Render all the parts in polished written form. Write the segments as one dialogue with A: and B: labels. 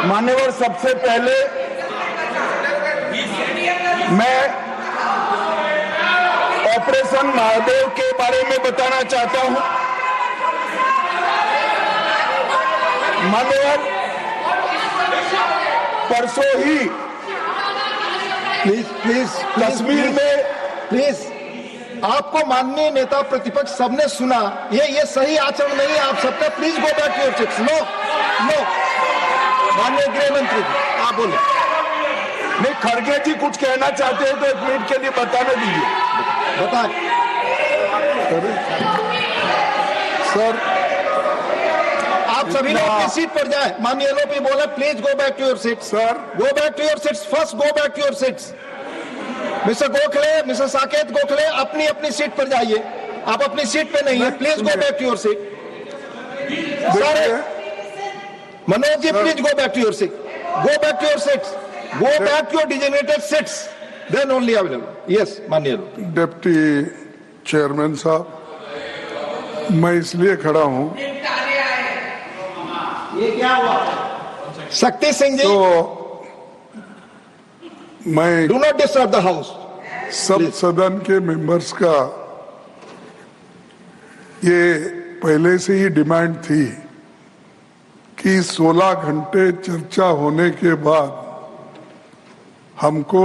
A: मान्यवर, सबसे पहले मैं ऑपरेशन महादेव के बारे में बताना चाहता हूं। मान्यवर, परसों ही
B: प्लीज
A: कश्मीर में
B: प्लीज आपको माननीय नेता प्रतिपक्ष सबने सुना, ये सही आचरण नहीं है आप सबका। Please go back to your seats. No no, माननीय गृह मंत्री आप बोले।
A: नहीं, खड़गे जी कुछ कहना चाहते हैं तो 1 मिनट के लिए बताने दीजिए।
B: बताएं
A: सर,
B: आप सभी लोग अपनी सीट पर जाएं। माननीय एलओपी बोले please go back to your seats.
A: Sir,
B: go back to your seats. First go back to your seats. Mister Gokhale, mister Saket Gokhale, अपनी अपनी सीट पर जाइए। आप अपनी सीट पे नहीं है, please go back to your seat. Manoj ji, please go back to your seat. Go back to your seats. Go back to your designated seats, then only available. Yes माननीय
C: डिप्टी चेयरमैन साहब, मैं इसलिए खड़ा हूं,
B: ये क्या हुआ? शक्ति सिंह जी,
C: तो मैं
B: do not disturb the house.
C: सब सदन के मेंबर्स का ये पहले से ही डिमांड थी कि 16 घंटे चर्चा होने के बाद हमको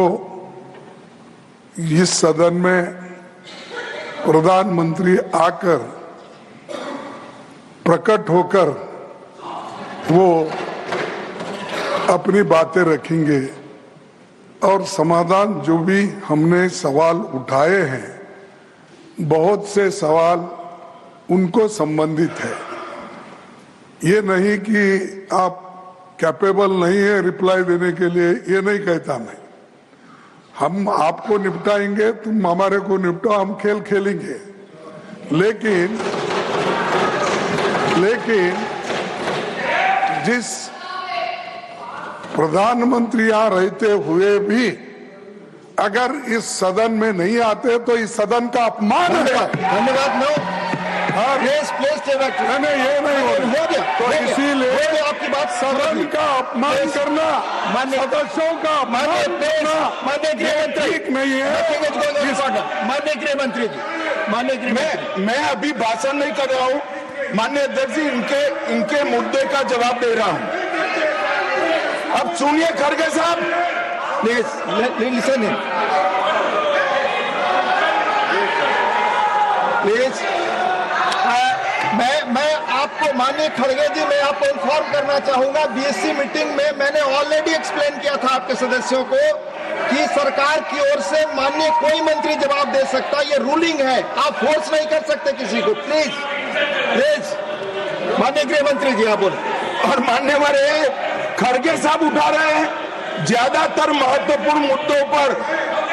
C: इस सदन में प्रधानमंत्री आकर प्रकट होकर वो अपनी बातें रखेंगे और समाधान जो भी हमने सवाल उठाए हैं, बहुत से सवाल उनको संबंधित है। ये नहीं कि आप कैपेबल नहीं है रिप्लाई देने के लिए, ये नहीं कहता मैं। हम आपको निपटाएंगे, तुम हमारे को निपटाओ, हम खेल खेलेंगे। लेकिन जिस प्रधानमंत्री यहाँ रहते हुए भी अगर इस सदन में नहीं आते तो इस सदन का अपमान है।
B: धन्यवाद। नो, प्लीज
C: नहीं, ये नहीं हो गया। तो इसीलिए
B: आपकी बात
C: सदन का अपमान करना, सदस्यों का अपमान करना ठीक नहीं है।
B: माननीय गृह मंत्री जी, माननीय गृह मंत्री,
A: मैं अभी भाषण नहीं कर रहा हूं। माननीय अध्यक्ष जी, इनके मुद्दे का जवाब दे रहा हूं। अब सुनिए खड़गे साहब,
B: प्लीज लिसन इन प्लीज। मैं आपको माननीय खड़गे जी, मैं आपको इन्फॉर्म करना चाहूंगा, बीएससी मीटिंग में मैंने ऑलरेडी एक्सप्लेन किया था आपके सदस्यों को कि सरकार की ओर से माननीय कोई मंत्री जवाब दे सकता, ये रूलिंग है, आप फोर्स नहीं कर सकते किसी को। प्लीज माननीय गृह मंत्री जी आप बोले।
A: और मान्यवर खड़गे साहब उठा रहे हैं, ज्यादातर महत्वपूर्ण मुद्दों पर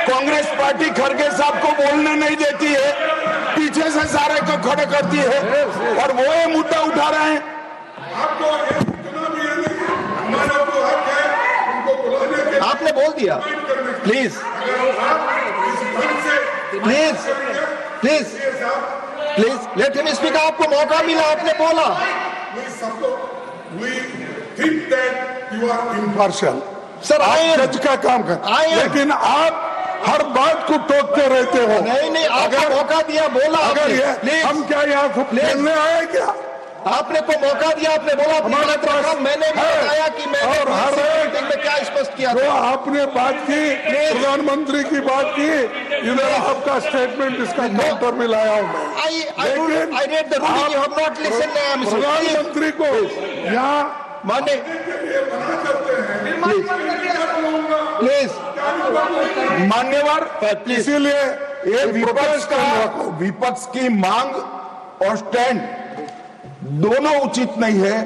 A: कांग्रेस पार्टी खड़गे साहब को बोलने नहीं देती है, पीछे से सारे को खड़े करती है और वो ये मुद्दा उठा रहे हैं।
B: आपने बोल दिया। Please please please please let him speak. आपको मौका मिला, आपने बोला।
C: इम्पार्शियल
B: सर,
C: आप जज का काम कर, लेकिन आप हर बात को टोकते रहते हो।
B: नहीं, आपको मौका दिया, बोला।
C: अगर ये हम क्या यहाँ खेलने आए क्या?
B: आपने को मौका दिया, आपने बोला हमारे पास, मैंने भी बताया कि मैंने
C: और हर
B: मीटिंग में क्या स्पष्ट किया
C: तो
B: था।
C: आपने बात की, प्रधानमंत्री की बात की, इधर आपका स्टेटमेंट इसका काउंटर में लाया हूं मैं। प्रधानमंत्री को यहाँ
B: माने प्लीज
A: मान्यवर, इसीलिए ये विपक्ष की मांग और स्टैंड दोनों उचित नहीं है,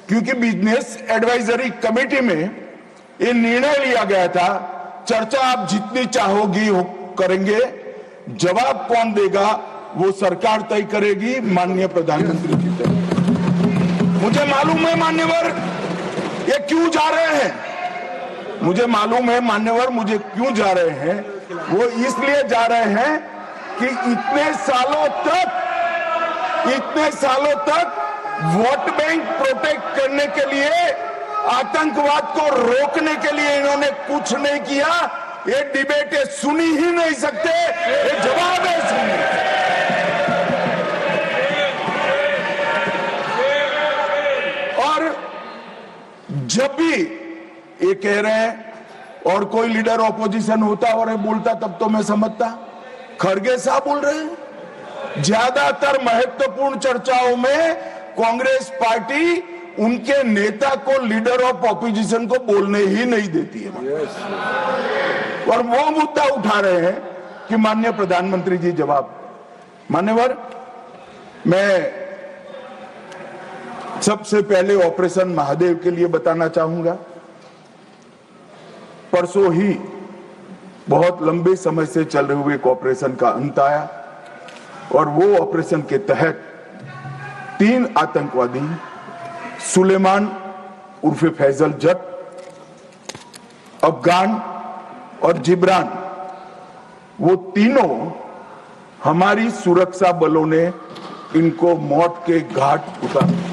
A: क्योंकि बिजनेस एडवाइजरी कमेटी में ये निर्णय लिया गया था, चर्चा आप जितनी चाहोगी करेंगे, जवाब कौन देगा वो सरकार तय करेगी, माननीय प्रधानमंत्री जी तय। मुझे मालूम है मान्यवर ये क्यों जा रहे हैं, मुझे मालूम है मान्यवर मुझे क्यों जा रहे हैं। वो इसलिए जा रहे हैं कि इतने सालों तक वोट बैंक प्रोटेक्ट करने के लिए, आतंकवाद को रोकने के लिए इन्होंने कुछ नहीं किया। ये डिबेट सुनी ही नहीं सकते, ये जवाब है सुनी। और जब भी ये कह रहे हैं और कोई लीडर ऑपोजिशन होता और ये बोलता तब तो मैं समझता, खड़गे साहब बोल रहे हैं। ज्यादातर महत्वपूर्ण चर्चाओं में कांग्रेस पार्टी उनके नेता को, लीडर ऑफ ऑपोजिशन को बोलने ही नहीं देती है। और वो मुद्दा उठा रहे हैं कि माननीय प्रधानमंत्री जी जवाब। मान्यवर, मैं सबसे पहले ऑपरेशन महादेव के लिए बताना चाहूंगा। परसों ही बहुत लंबे समय से चल रहे हुए एक ऑपरेशन का अंत आया और वो ऑपरेशन के तहत 3 आतंकवादी, सुलेमान उर्फे फैजल जट, अफगान और जिब्रान, वो तीनों हमारी सुरक्षा बलों ने इनको मौत के घाट उतारा।